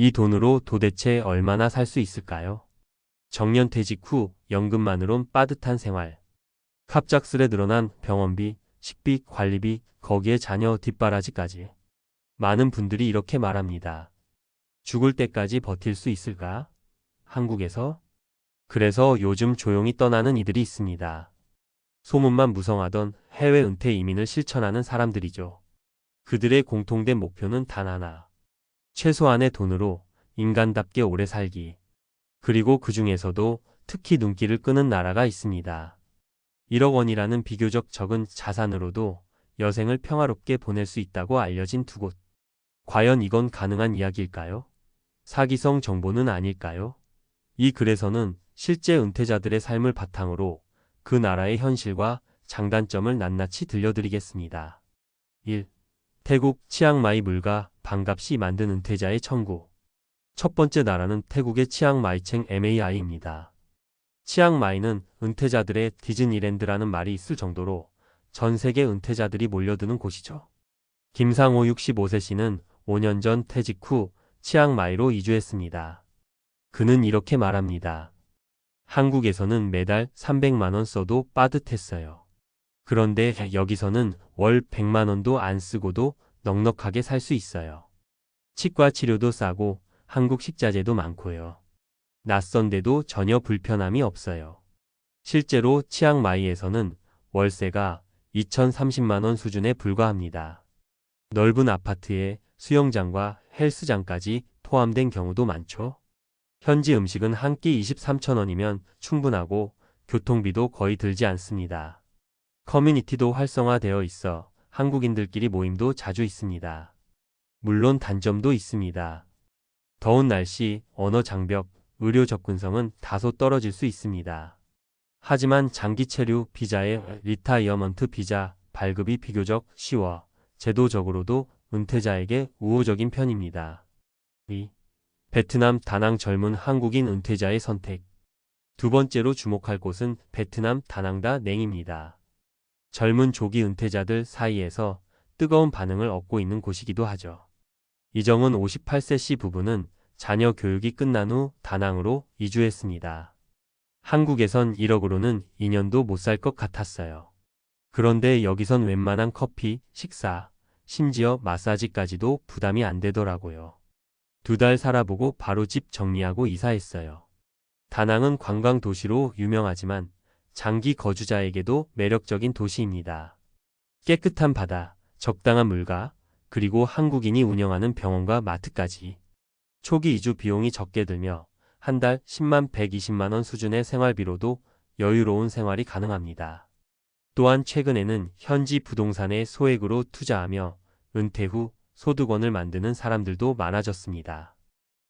이 돈으로 도대체 얼마나 살 수 있을까요? 정년퇴직 후 연금만으론 빠듯한 생활. 갑작스레 늘어난 병원비, 식비, 관리비, 거기에 자녀 뒷바라지까지. 많은 분들이 이렇게 말합니다. 죽을 때까지 버틸 수 있을까? 한국에서? 그래서 요즘 조용히 떠나는 이들이 있습니다. 소문만 무성하던 해외 은퇴 이민을 실천하는 사람들이죠. 그들의 공통된 목표는 단 하나. 최소한의 돈으로 인간답게 오래 살기. 그리고 그 중에서도 특히 눈길을 끄는 나라가 있습니다. 1억 원이라는 비교적 적은 자산으로도 여생을 평화롭게 보낼 수 있다고 알려진 두 곳. 과연 이건 가능한 이야기일까요? 사기성 정보는 아닐까요? 이 글에서는 실제 은퇴자들의 삶을 바탕으로 그 나라의 현실과 장단점을 낱낱이 들려드리겠습니다. 1. 태국 치앙마이 물가 반값이 만든 은퇴자의 천국. 첫 번째 나라는 태국의 치앙마이챈 MAI입니다. 치앙마이는 은퇴자들의 디즈니랜드라는 말이 있을 정도로 전 세계 은퇴자들이 몰려드는 곳이죠. 김상호 65세 씨는 5년 전 퇴직 후 치앙마이로 이주했습니다. 그는 이렇게 말합니다. 한국에서는 매달 300만 원 써도 빠듯했어요. 그런데 여기서는 월 100만 원도 안 쓰고도 넉넉하게 살 수 있어요. 치과 치료도 싸고 한국 식자재도 많고요. 낯선데도 전혀 불편함이 없어요. 실제로 치앙마이에서는 월세가 2,030만 원 수준에 불과합니다. 넓은 아파트에 수영장과 헬스장까지 포함된 경우도 많죠. 현지 음식은 한 끼 23,000원이면 충분하고 교통비도 거의 들지 않습니다. 커뮤니티도 활성화되어 있어 한국인들끼리 모임도 자주 있습니다. 물론 단점도 있습니다. 더운 날씨, 언어 장벽, 의료 접근성은 다소 떨어질 수 있습니다. 하지만 장기 체류 비자의 리타이어먼트 비자 발급이 비교적 쉬워 제도적으로도 은퇴자에게 우호적인 편입니다. 2. 베트남 다낭 젊은 한국인 은퇴자의 선택. 두 번째로 주목할 곳은 베트남 다낭다 넹입니다. 젊은 조기 은퇴자들 사이에서 뜨거운 반응을 얻고 있는 곳이기도 하죠. 이정은 58세 씨 부부는 자녀 교육이 끝난 후 다낭으로 이주했습니다. 한국에선 1억으로는 2년도 못 살 것 같았어요. 그런데 여기선 웬만한 커피, 식사, 심지어 마사지까지도 부담이 안 되더라고요. 2달 살아보고 바로 집 정리하고 이사했어요. 다낭은 관광 도시로 유명하지만 장기 거주자에게도 매력적인 도시입니다. 깨끗한 바다, 적당한 물가, 그리고 한국인이 운영하는 병원과 마트까지. 초기 이주 비용이 적게 들며 한 달 10만 120만 원 수준의 생활비로도 여유로운 생활이 가능합니다. 또한 최근에는 현지 부동산에 소액으로 투자하며 은퇴 후 소득원을 만드는 사람들도 많아졌습니다.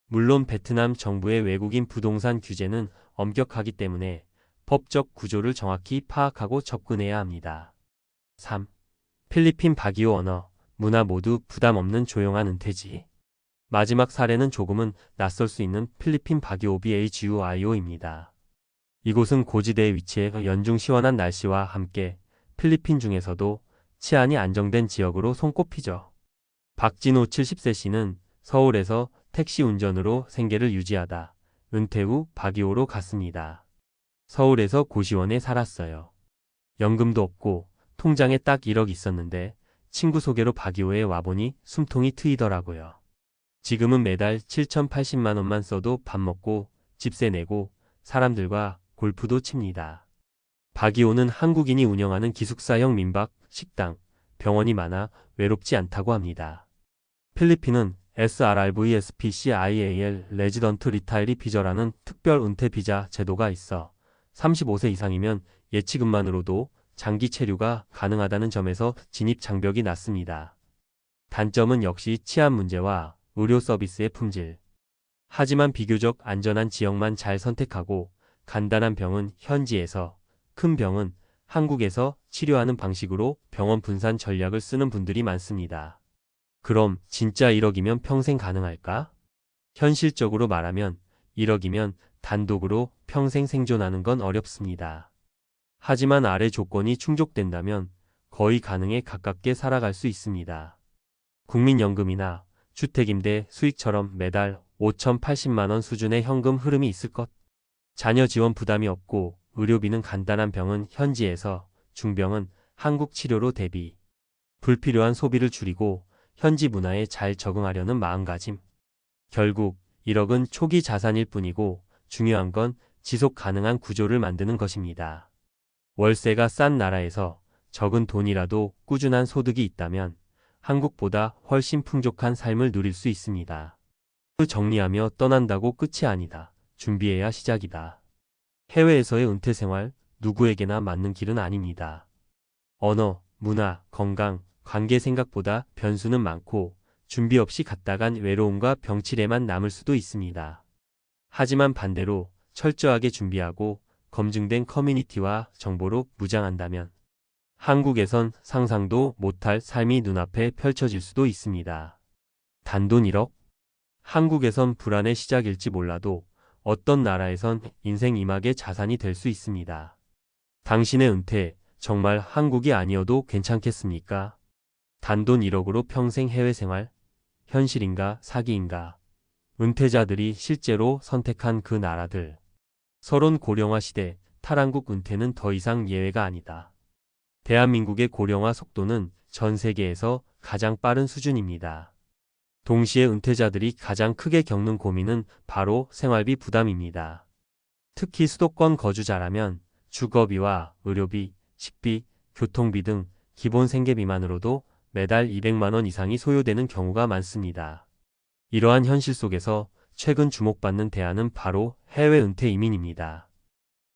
물론 베트남 정부의 외국인 부동산 규제는 엄격하기 때문에 법적 구조를 정확히 파악하고 접근해야 합니다. 3. 필리핀 바기오 언어, 문화 모두 부담 없는 조용한 은퇴지. 마지막 사례는 조금은 낯설 수 있는 필리핀 바기오 BHUIO입니다. 이곳은 고지대에 위치해 연중 시원한 날씨와 함께 필리핀 중에서도 치안이 안정된 지역으로 손꼽히죠. 박진호 70세 씨는 서울에서 택시 운전으로 생계를 유지하다 은퇴 후 바기오로 갔습니다. 서울에서 고시원에 살았어요. 연금도 없고 통장에 딱 1억 있었는데 친구 소개로 바기오에 와보니 숨통이 트이더라고요. 지금은 매달 7,080만 원만 써도 밥 먹고 집세 내고 사람들과 골프도 칩니다. 바기오는 한국인이 운영하는 기숙사형 민박, 식당, 병원이 많아 외롭지 않다고 합니다. 필리핀은 SRIVSPCIAL 레지던트 리타이리 비자라는 특별 은퇴 비자 제도가 있어 35세 이상이면 예치금만으로도 장기 체류가 가능하다는 점에서 진입 장벽이 낮습니다. 단점은 역시 치안 문제와 의료 서비스의 품질. 하지만 비교적 안전한 지역만 잘 선택하고 간단한 병은 현지에서, 큰 병은 한국에서 치료하는 방식으로 병원 분산 전략을 쓰는 분들이 많습니다. 그럼 진짜 1억이면 평생 가능할까? 현실적으로 말하면 1억이면 단독으로 평생 생존하는 건 어렵습니다. 하지만 아래 조건이 충족된다면 거의 가능에 가깝게 살아갈 수 있습니다. 국민연금이나 주택임대 수익처럼 매달 5,080만 원 수준의 현금 흐름이 있을 것. 자녀 지원 부담이 없고 의료비는 간단한 병은 현지에서, 중병은 한국 치료로 대비. 불필요한 소비를 줄이고 현지 문화에 잘 적응하려는 마음가짐. 결국 1억은 초기 자산일 뿐이고 중요한 건 지속 가능한 구조를 만드는 것입니다. 월세가 싼 나라에서 적은 돈이라도 꾸준한 소득이 있다면 한국보다 훨씬 풍족한 삶을 누릴 수 있습니다. 정리하며 떠난다고 끝이 아니다. 준비해야 시작이다. 해외에서의 은퇴 생활, 누구에게나 맞는 길은 아닙니다. 언어, 문화, 건강, 관계 생각보다 변수는 많고 준비 없이 갔다간 외로움과 병치레만 남을 수도 있습니다. 하지만 반대로 철저하게 준비하고 검증된 커뮤니티와 정보로 무장한다면 한국에선 상상도 못할 삶이 눈앞에 펼쳐질 수도 있습니다. 단돈 1억? 한국에선 불안의 시작일지 몰라도 어떤 나라에선 인생 이막의 자산이 될 수 있습니다. 당신의 은퇴, 정말 한국이 아니어도 괜찮겠습니까? 단돈 1억으로 평생 해외 생활? 현실인가 사기인가? 은퇴자들이 실제로 선택한 그 나라들. 서론 고령화 시대, 탈한국 은퇴는 더 이상 예외가 아니다. 대한민국의 고령화 속도는 전 세계에서 가장 빠른 수준입니다. 동시에 은퇴자들이 가장 크게 겪는 고민은 바로 생활비 부담입니다. 특히 수도권 거주자라면 주거비와 의료비, 식비, 교통비 등 기본 생계비만으로도 매달 200만 원 이상이 소요되는 경우가 많습니다. 이러한 현실 속에서 최근 주목받는 대안은 바로 해외 은퇴 이민입니다.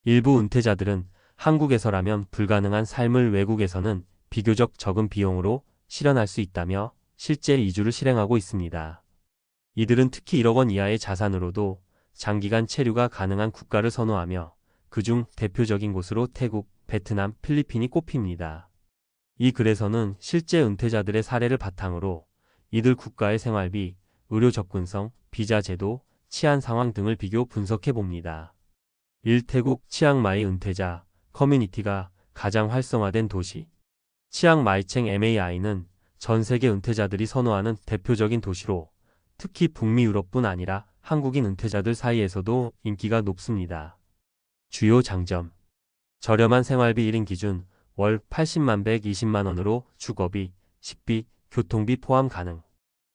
일부 은퇴자들은 한국에서라면 불가능한 삶을 외국에서는 비교적 적은 비용으로 실현할 수 있다며 실제 이주를 실행하고 있습니다. 이들은 특히 1억 원 이하의 자산으로도 장기간 체류가 가능한 국가를 선호하며 그중 대표적인 곳으로 태국, 베트남, 필리핀이 꼽힙니다. 이 글에서는 실제 은퇴자들의 사례를 바탕으로 이들 국가의 생활비, 의료 접근성, 비자 제도, 치안 상황 등을 비교 분석해 봅니다. 1. 태국 치앙마이 은퇴자 커뮤니티가 가장 활성화된 도시. 치앙마이챙 MAI는 전 세계 은퇴자들이 선호하는 대표적인 도시로 특히 북미 유럽뿐 아니라 한국인 은퇴자들 사이에서도 인기가 높습니다. 주요 장점. 저렴한 생활비 1인 기준 월 80만 120만 원으로 주거비, 식비, 교통비 포함 가능.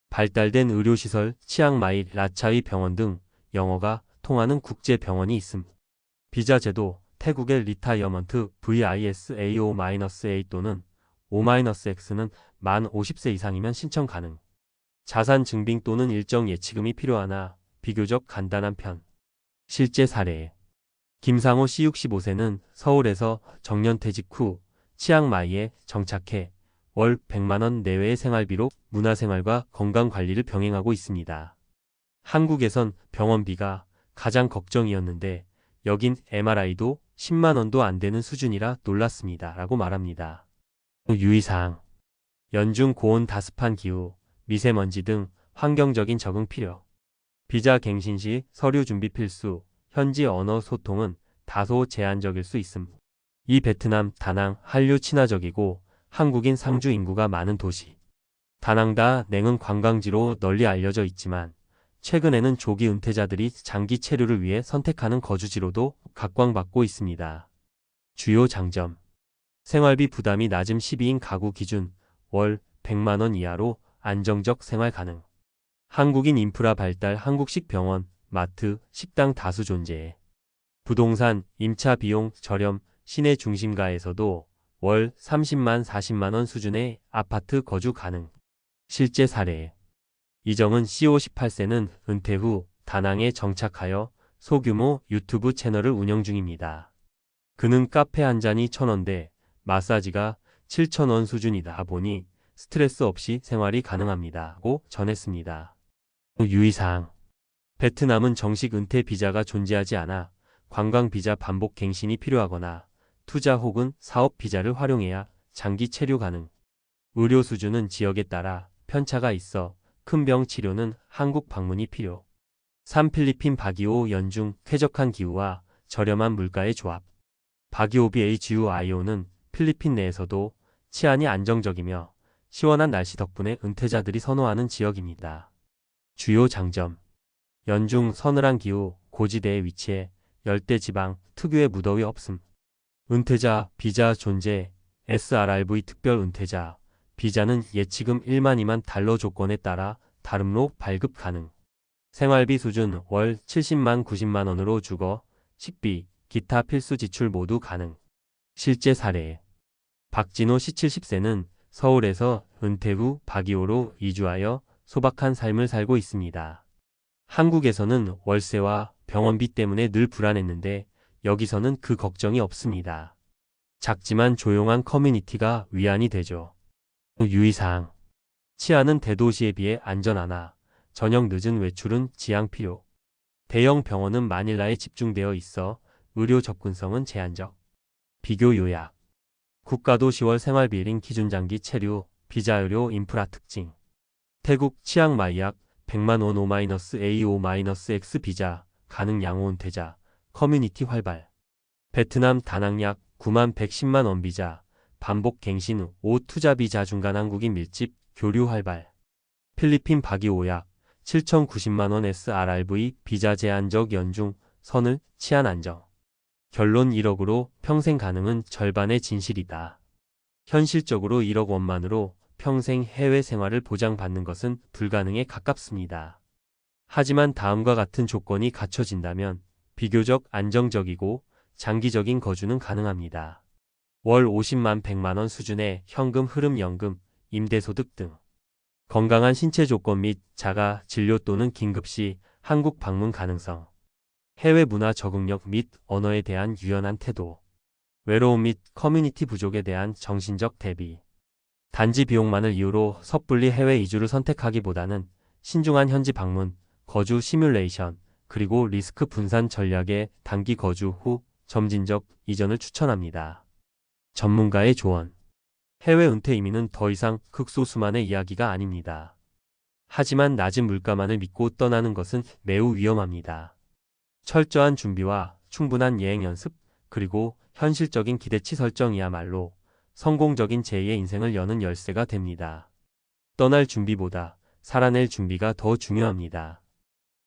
발달된 의료시설 치앙마이 라차이 병원 등 영어가 통하는 국제병원이 있음. 비자 제도 태국의 리타이어먼트 VISA-A 또는 O-X는 만 50세 이상이면 신청 가능. 자산 증빙 또는 일정 예치금이 필요하나 비교적 간단한 편. 실제 사례. 김상호 씨 65세는 서울에서 정년퇴직 후 치앙마이에 정착해 월 100만 원 내외의 생활비로 문화생활과 건강관리를 병행하고 있습니다. 한국에선 병원비가 가장 걱정이었는데 여긴 MRI도 10만 원도 안 되는 수준이라 놀랐습니다. 라고 말합니다. 유의사항. 연중 고온 다습한 기후, 미세먼지 등 환경적인 적응 필요. 비자 갱신 시 서류 준비 필수, 현지 언어 소통은 다소 제한적일 수 있음. 이 베트남, 다낭, 한류 친화적이고 한국인 상주 인구가 많은 도시. 다낭 냉은 관광지로 널리 알려져 있지만 최근에는 조기 은퇴자들이 장기 체류를 위해 선택하는 거주지로도 각광받고 있습니다. 주요 장점. 생활비 부담이 낮음 12인 가구 기준 월 100만 원 이하로 안정적 생활 가능. 한국인 인프라 발달 한국식 병원, 마트, 식당 다수 존재해. 부동산, 임차 비용 저렴 시내 중심가에서도 월 30만 40만 원 수준의 아파트 거주 가능. 실제 사례. 이정은 CO18세는 은퇴 후 다낭에 정착하여 소규모 유튜브 채널을 운영 중입니다. 그는 카페 한 잔이 1,000원대, 마사지가 7,000원 수준이다 보니 스트레스 없이 생활이 가능합니다.고 전했습니다. 유의사항. 베트남은 정식 은퇴 비자가 존재하지 않아 관광 비자 반복 갱신이 필요하거나 투자 혹은 사업 비자를 활용해야 장기 체류 가능. 의료 수준은 지역에 따라 편차가 있어 큰 병 치료는 한국 방문이 필요. 3. 필리핀 바기오 연중 쾌적한 기후와 저렴한 물가의 조합. 바기오 BHUIO는 필리핀 내에서도 치안이 안정적이며 시원한 날씨 덕분에 은퇴자들이 선호하는 지역입니다. 주요 장점. 연중 서늘한 기후, 고지대에 위치해 열대지방, 특유의 무더위 없음. 은퇴자, 비자 존재, SRRV 특별 은퇴자, 비자는 예치금 1만 2만 달러 조건에 따라 다름로 발급 가능. 생활비 수준 월 70만 90만 원으로 주거, 식비, 기타 필수 지출 모두 가능. 실제 사례. 박진호 씨 70세는 서울에서 은퇴 후 박이호로 이주하여 소박한 삶을 살고 있습니다. 한국에서는 월세와 병원비 때문에 늘 불안했는데 여기서는 그 걱정이 없습니다. 작지만 조용한 커뮤니티가 위안이 되죠. 유의사항. 치안은 대도시에 비해 안전하나 저녁 늦은 외출은 지양 필요. 대형 병원은 마닐라에 집중되어 있어 의료 접근성은 제한적. 비교 요약. 국가도 10월 생활비링 기준장기 체류, 비자 의료 인프라 특징. 태국 치앙 마이약 100만 원 O-A5-X 비자, 가능 양호 은퇴자, 커뮤니티 활발. 베트남 다낭약 9만 110만 원 비자, 반복 갱신 5 투자 비자 중간 한국인 밀집, 교류 활발. 필리핀 박이오약 7,090만 원 SRRV 비자 제한적 연중, 선을, 치안 안정. 결론 1억으로 평생 가능은 절반의 진실이다. 현실적으로 1억 원만으로 평생 해외 생활을 보장받는 것은 불가능에 가깝습니다. 하지만 다음과 같은 조건이 갖춰진다면 비교적 안정적이고 장기적인 거주는 가능합니다. 월 50만 100만 원 수준의 현금 흐름 연금, 임대소득 등. 건강한 신체 조건 및 자가 진료 또는 긴급시 한국 방문 가능성. 해외 문화 적응력 및 언어에 대한 유연한 태도. 외로움 및 커뮤니티 부족에 대한 정신적 대비. 단지 비용만을 이유로 섣불리 해외 이주를 선택하기보다는 신중한 현지 방문, 거주 시뮬레이션, 그리고 리스크 분산 전략의 단기 거주 후 점진적 이전을 추천합니다. 전문가의 조언. 해외 은퇴 이민은 더 이상 극소수만의 이야기가 아닙니다. 하지만 낮은 물가만을 믿고 떠나는 것은 매우 위험합니다. 철저한 준비와 충분한 예행 연습, 그리고 현실적인 기대치 설정이야말로 성공적인 제2의 인생을 여는 열쇠가 됩니다. 떠날 준비보다 살아낼 준비가 더 중요합니다.